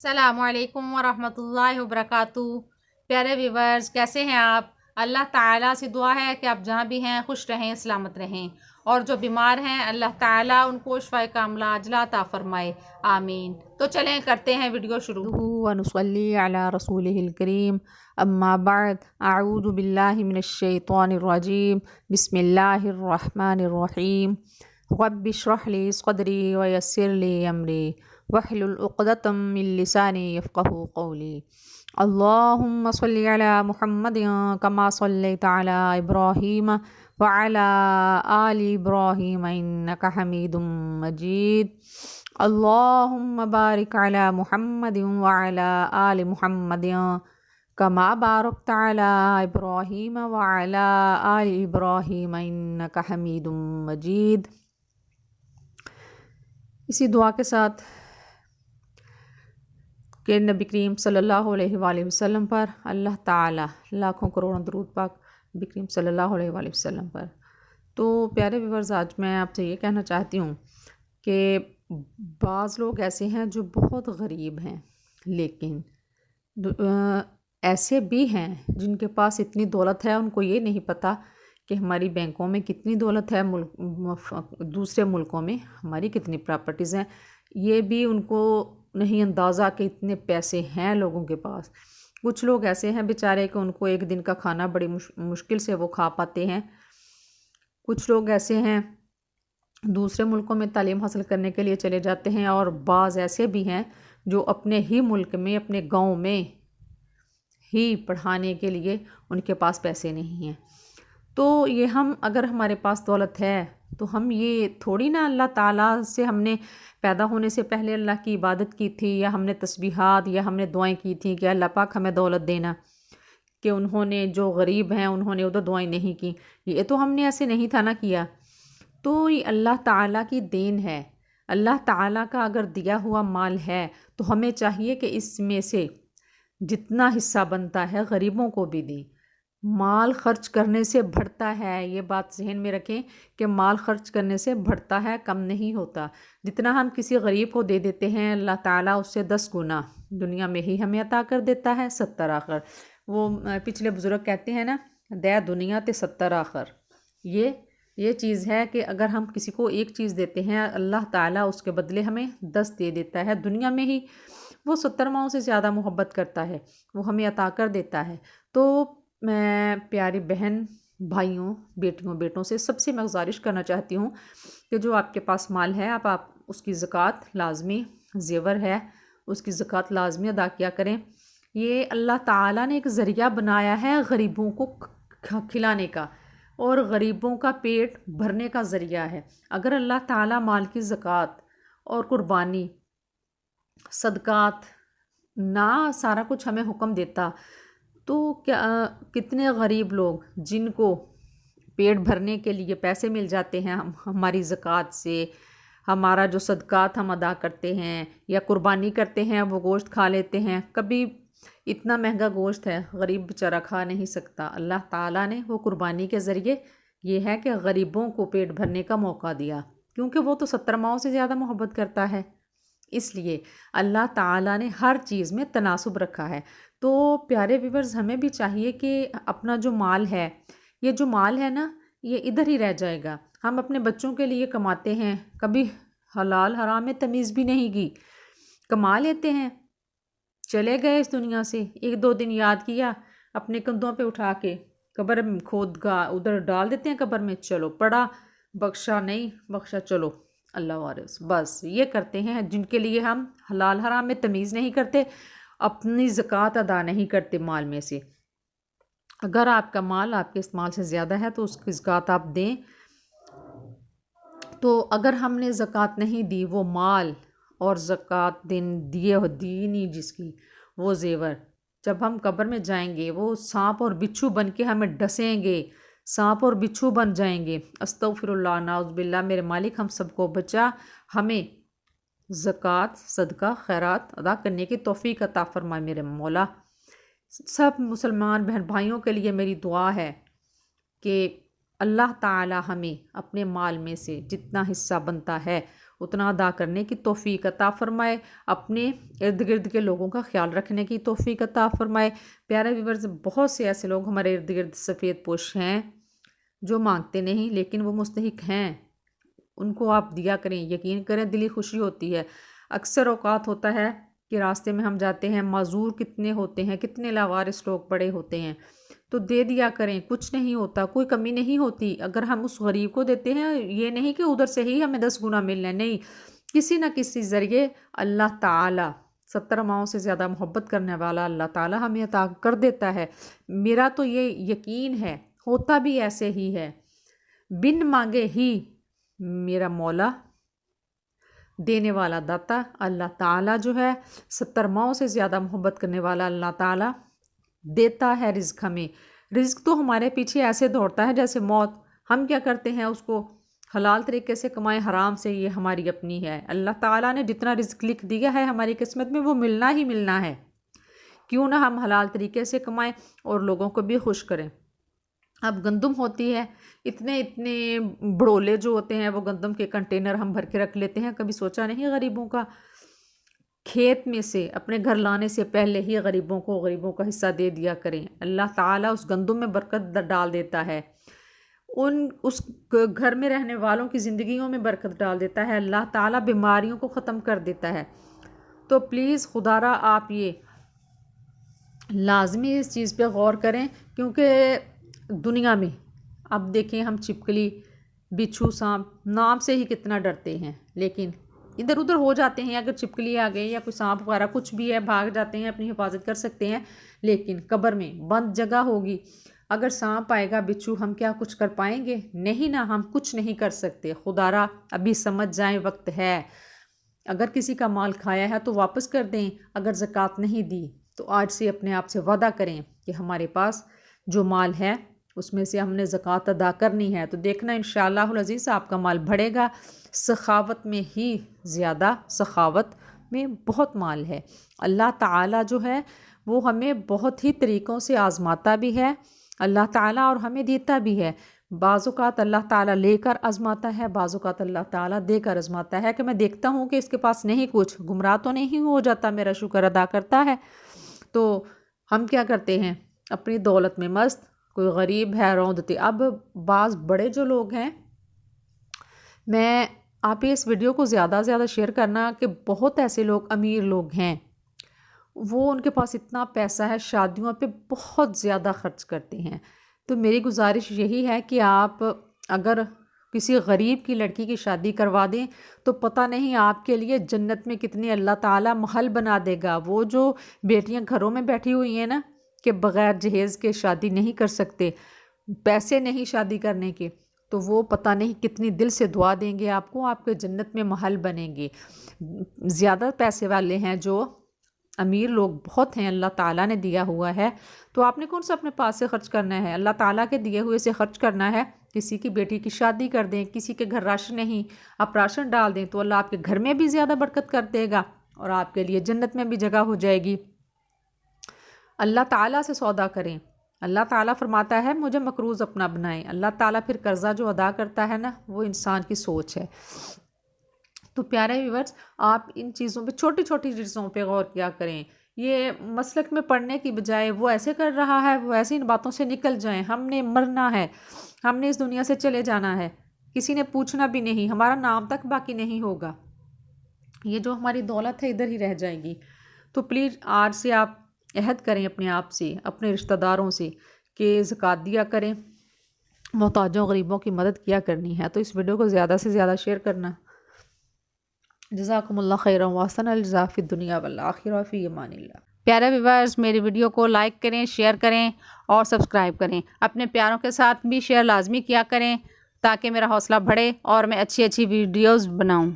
السلام علیکم ورحمۃ اللہ وبرکاتہ۔ پیارے ویورز، کیسے ہیں آپ؟ اللہ تعالیٰ سے دعا ہے کہ آپ جہاں بھی ہیں خوش رہیں، سلامت رہیں، اور جو بیمار ہیں اللہ تعالیٰ ان کو شفائے کاملہ عاجلہ عطا فرمائے، آمین۔ تو چلیں کرتے ہیں ویڈیو شروع۔ ونصلي على رسوله الكريم أما بعد أعوذ بالله من الشيطان الرجيم بسم الله الرحمن الرحيم رب اشرح لي صدري ويسر لي أمري واحلل عقدة من لساني يفقهوا قولي اللهم صل على محمد كما صليت على إبراهيم وعلى آل إبراهيم إنك حميد مجيد اللهم بارك على محمد وعلى آل محمد كما باركت على إبراهيم وعلى آل إبراهيم إنك حميد مجيد۔ اسی دعا کے ساتھ کہ نبی کریم صلی اللہ علیہ وآلہ وسلم پر اللہ تعالیٰ لاکھوں کروڑوں درود پاک نبی کریم صلی اللہ علیہ وآلہ وسلم پر۔ تو پیارے ویورز، آج میں آپ سے یہ کہنا چاہتی ہوں کہ بعض لوگ ایسے ہیں جو بہت غریب ہیں، لیکن ایسے بھی ہیں جن کے پاس اتنی دولت ہے، ان کو یہ نہیں پتہ کہ ہماری بینکوں میں کتنی دولت ہے، دوسرے ملکوں میں ہماری کتنی پراپرٹیز ہیں، یہ بھی ان کو نہیں اندازہ کہ اتنے پیسے ہیں لوگوں کے پاس۔ کچھ لوگ ایسے ہیں بیچارے کہ ان کو ایک دن کا کھانا بڑی مشکل سے وہ کھا پاتے ہیں۔ کچھ لوگ ایسے ہیں دوسرے ملکوں میں تعلیم حاصل کرنے کے لیے چلے جاتے ہیں، اور بعض ایسے بھی ہیں جو اپنے ہی ملک میں، اپنے گاؤں میں ہی پڑھانے کے لیے ان کے پاس پیسے نہیں ہیں۔ تو یہ اگر ہمارے پاس دولت ہے تو ہم یہ تھوڑی نا اللہ تعالیٰ سے ہم نے پیدا ہونے سے پہلے اللہ کی عبادت کی تھی، یا ہم نے تسبیحات یا ہم نے دعائیں کی تھیں کہ اللہ پاک ہمیں دولت دینا، کہ انہوں نے جو غریب ہیں انہوں نے ادھر دعائیں نہیں کی، یہ تو ہم نے ایسے نہیں تھا نا کیا۔ تو یہ اللہ تعالیٰ کی دین ہے۔ اللہ تعالیٰ کا اگر دیا ہوا مال ہے تو ہمیں چاہیے کہ اس میں سے جتنا حصہ بنتا ہے غریبوں کو بھی دیں۔ مال خرچ کرنے سے بڑھتا ہے، یہ بات ذہن میں رکھیں کہ مال خرچ کرنے سے بڑھتا ہے، کم نہیں ہوتا۔ جتنا ہم کسی غریب کو دے دیتے ہیں اللہ تعالیٰ اس سے 10 گنا دنیا میں ہی ہمیں عطا کر دیتا ہے، 70 آخر۔ وہ پچھلے بزرگ کہتے ہیں نا، دے دنیا تے 70 آخر۔ یہ چیز ہے کہ اگر ہم کسی کو ایک چیز دیتے ہیں اللہ تعالیٰ اس کے بدلے ہمیں 10 دے دیتا ہے دنیا میں ہی۔ وہ 70 ماؤں سے زیادہ محبت کرتا ہے، وہ ہمیں عطا کر دیتا ہے۔ تو میں پیاری بہن، بھائیوں، بیٹوں سے سب سے میں گزارش کرنا چاہتی ہوں کہ جو آپ کے پاس مال ہے آپ اس کی زکوٰۃ لازمی، زیور ہے اس کی زکوٰۃ لازمی ادا کیا کریں۔ یہ اللہ تعالیٰ نے ایک ذریعہ بنایا ہے غریبوں کو کھلانے کا، اور غریبوں کا پیٹ بھرنے کا ذریعہ ہے۔ اگر اللہ تعالیٰ مال کی زکوٰۃ اور قربانی، صدقات نہ سارا کچھ ہمیں حکم دیتا تو کتنے غریب لوگ جن کو پیٹ بھرنے کے لیے پیسے مل جاتے ہیں ہماری زکوٰۃ سے، ہمارا جو صدقات ہم ادا کرتے ہیں یا قربانی کرتے ہیں وہ گوشت کھا لیتے ہیں۔ کبھی اتنا مہنگا گوشت ہے غریب بیچارہ کھا نہیں سکتا، اللہ تعالیٰ نے وہ قربانی کے ذریعے یہ ہے کہ غریبوں کو پیٹ بھرنے کا موقع دیا، کیونکہ وہ تو 70 ماؤں سے زیادہ محبت کرتا ہے۔ اس لیے اللہ تعالیٰ نے ہر چیز میں تناسب رکھا ہے۔ تو پیارے ویورز، ہمیں بھی چاہیے کہ اپنا جو مال ہے، یہ جو مال ہے نا، یہ ادھر ہی رہ جائے گا۔ ہم اپنے بچوں کے لیے کماتے ہیں، کبھی حلال حرام میں تمیز بھی نہیں کی، کما لیتے ہیں، چلے گئے اس دنیا سے، 1-2 دن یاد کیا، اپنے کندھوں پہ اٹھا کے قبر کھود کا ادھر ڈال دیتے ہیں قبر میں، چلو پڑا، بخشا نہیں بخشا، چلو اللہ وارث، بس یہ کرتے ہیں۔ جن کے لیے ہم حلال حرام میں تمیز نہیں کرتے، اپنی زکوٰۃ ادا نہیں کرتے مال میں سے۔ اگر آپ کا مال آپ کے استعمال سے زیادہ ہے تو اس کی زکوٰۃ آپ دیں۔ تو اگر ہم نے زکوٰۃ نہیں دی، وہ مال اور زکوٰۃ دی نہیں جس کی، وہ زیور جب ہم قبر میں جائیں گے وہ سانپ اور بچھو بن کے ہمیں ڈسیں گے، سانپ اور بچھو بن جائیں گے۔ استغفر اللہ، نعوذ باللہ، میرے مالک ہم سب کو بچا، ہمیں زکوٰۃ، صدقہ، خیرات ادا کرنے کی توفیق عطا فرمائے میرے مولا۔ سب مسلمان بہن بھائیوں کے لیے میری دعا ہے کہ اللہ تعالی ہمیں اپنے مال میں سے جتنا حصہ بنتا ہے اتنا ادا کرنے کی توفیق عطا فرمائے، اپنے ارد گرد کے لوگوں کا خیال رکھنے کی توفیق عطا فرمائے۔ پیارے ویورز، بہت سے ایسے لوگ ہمارے ارد گرد سفید پوش ہیں جو مانگتے نہیں لیکن وہ مستحق ہیں، ان کو آپ دیا کریں، یقین کریں دلی خوشی ہوتی ہے۔ اکثر اوقات ہوتا ہے کہ راستے میں ہم جاتے ہیں، معذور کتنے ہوتے ہیں، کتنے لاوارث لوگ پڑے ہوتے ہیں، تو دے دیا کریں، کچھ نہیں ہوتا، کوئی کمی نہیں ہوتی۔ اگر ہم اس غریب کو دیتے ہیں، یہ نہیں کہ ادھر سے ہی ہمیں 10 گنا ملنا ہے، نہیں، کسی نہ کسی ذریعے اللہ تعالیٰ 70 ماؤں سے زیادہ محبت کرنے والا اللہ تعالیٰ ہمیں عطا کر دیتا ہے۔ میرا تو یہ یقین ہے، ہوتا بھی ایسے ہی ہے، بن مانگے ہی میرا مولا دینے والا داتا اللہ تعالیٰ جو ہے 70 ماؤں سے زیادہ محبت کرنے والا اللہ تعالیٰ دیتا ہے رزق ہمیں۔ رزق تو ہمارے پیچھے ایسے دوڑتا ہے جیسے موت، ہم کیا کرتے ہیں اس کو حلال طریقے سے کمائیں، حرام سے، یہ ہماری اپنی ہے۔ اللہ تعالیٰ نے جتنا رزق لکھ دیا ہے ہماری قسمت میں وہ ملنا ہی ملنا ہے، کیوں نہ ہم حلال طریقے سے کمائیں اور لوگوں کو بھی خوش کریں۔ اب گندم ہوتی ہے، اتنے بڑولے جو ہوتے ہیں وہ گندم کے کنٹینر ہم بھر کے رکھ لیتے ہیں، کبھی سوچا نہیں غریبوں کا؟ کھیت میں سے اپنے گھر لانے سے پہلے ہی غریبوں کا حصہ دے دیا کریں، اللہ تعالیٰ اس گندم میں برکت ڈال دیتا ہے، اس گھر میں رہنے والوں کی زندگیوں میں برکت ڈال دیتا ہے، اللہ تعالیٰ بیماریوں کو ختم کر دیتا ہے۔ تو پلیز خدا را آپ یہ لازمی اس چیز پہ غور کریں، کیونکہ دنیا میں اب دیکھیں ہم چھپکلی، بچھو، سانپ نام سے ہی کتنا ڈرتے ہیں، لیکن ادھر ادھر ہو جاتے ہیں، اگر چھپکلی آ گئی یا کوئی سانپ وغیرہ کچھ بھی ہے بھاگ جاتے ہیں، اپنی حفاظت کر سکتے ہیں، لیکن قبر میں بند جگہ ہوگی، اگر سانپ آئے گا، بچھو، ہم کیا کچھ کر پائیں گے؟ نہیں نا، ہم کچھ نہیں کر سکتے۔ خدا را ابھی سمجھ جائیں، وقت ہے، اگر کسی کا مال کھایا ہے تو واپس کر دیں، اگر زکوٰۃ نہیں دی تو آج سے اپنے آپ سے وعدہ کریں کہ ہمارے پاس جو مال ہے اس میں سے ہم نے زکوٰۃ ادا کرنی ہے، تو دیکھنا انشاءاللہ العزیز آپ کا مال بڑھے گا۔ سخاوت میں ہی زیادہ، سخاوت میں بہت مال ہے۔ اللہ تعالیٰ جو ہے وہ ہمیں بہت ہی طریقوں سے آزماتا بھی ہے اللہ تعالیٰ، اور ہمیں دیتا بھی ہے۔ بعض اوقات اللہ تعالیٰ لے کر آزماتا ہے، بعض اوقات اللہ تعالیٰ دے کر آزماتا ہے، کہ میں دیکھتا ہوں کہ اس کے پاس نہیں کچھ، گمراہ تو نہیں ہو جاتا، میرا شکر ادا کرتا ہے۔ تو ہم کیا کرتے ہیں؟ اپنی دولت میں مست، کوئی غریب ہے روندتے۔ اب بعض بڑے جو لوگ ہیں، میں آپ اس ویڈیو کو زیادہ سے زیادہ شیئر کرنا، کہ بہت ایسے لوگ، امیر لوگ ہیں، وہ ان کے پاس اتنا پیسہ ہے، شادیوں پہ بہت زیادہ خرچ کرتے ہیں۔ تو میری گزارش یہی ہے کہ آپ اگر کسی غریب کی لڑکی کی شادی کروا دیں تو پتہ نہیں آپ کے لیے جنت میں کتنے اللہ تعالیٰ محل بنا دے گا۔ وہ جو بیٹیاں گھروں میں بیٹھی ہوئی ہیں نا، کہ بغیر جہیز کے شادی نہیں کر سکتے، پیسے نہیں شادی کرنے کے، تو وہ پتہ نہیں کتنی دل سے دعا دیں گے آپ کو، آپ کے جنت میں محل بنیں گے۔ زیادہ پیسے والے ہیں، جو امیر لوگ بہت ہیں، اللہ تعالیٰ نے دیا ہوا ہے، تو آپ نے کون سا اپنے پاس سے خرچ کرنا ہے؟ اللہ تعالیٰ کے دیے ہوئے سے خرچ کرنا ہے۔ کسی کی بیٹی کی شادی کر دیں، کسی کے گھر راشن نہیں، آپ راشن ڈال دیں تو اللہ آپ کے گھر میں بھی زیادہ برکت کر دے گا، اور آپ کے لیے جنت میں بھی جگہ ہو جائے گی۔ اللہ تعالیٰ سے سودا کریں۔ اللہ تعالیٰ فرماتا ہے مجھے مقروض اپنا بنائیں۔ اللہ تعالیٰ پھر قرضہ جو ادا کرتا ہے نا، وہ انسان کی سوچ ہے۔ تو پیارے ویورز، آپ ان چیزوں پہ، چھوٹی چھوٹی چیزوں پہ غور کیا کریں۔ یہ مسلک میں پڑھنے کی بجائے وہ ایسے کر رہا ہے، وہ ایسی ان باتوں سے نکل جائیں۔ ہم نے مرنا ہے، ہم نے اس دنیا سے چلے جانا ہے، کسی نے پوچھنا بھی نہیں، ہمارا نام تک باقی نہیں ہوگا، یہ جو ہماری دولت ہے ادھر ہی رہ جائے گی۔ تو پلیز آج سے آپ عہد کریں اپنے آپ سے، اپنے رشتہ داروں سے، کہ زکوٰۃ دیا کریں، محتاجوں غریبوں کی مدد کیا کرنی ہے۔ تو اس ویڈیو کو زیادہ سے زیادہ شیئر کرنا۔ جزاکم اللہ خیرا واحسن الجزاء فی الدنیا والآخرہ، فی امان اللہ۔ پیارے ویورز، میری ویڈیو کو لائک کریں، شیئر کریں اور سبسکرائب کریں۔ اپنے پیاروں کے ساتھ بھی شیئر لازمی کیا کریں تاکہ میرا حوصلہ بڑھے اور میں اچھی ویڈیوز بناؤں۔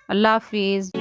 اللہ حافظ۔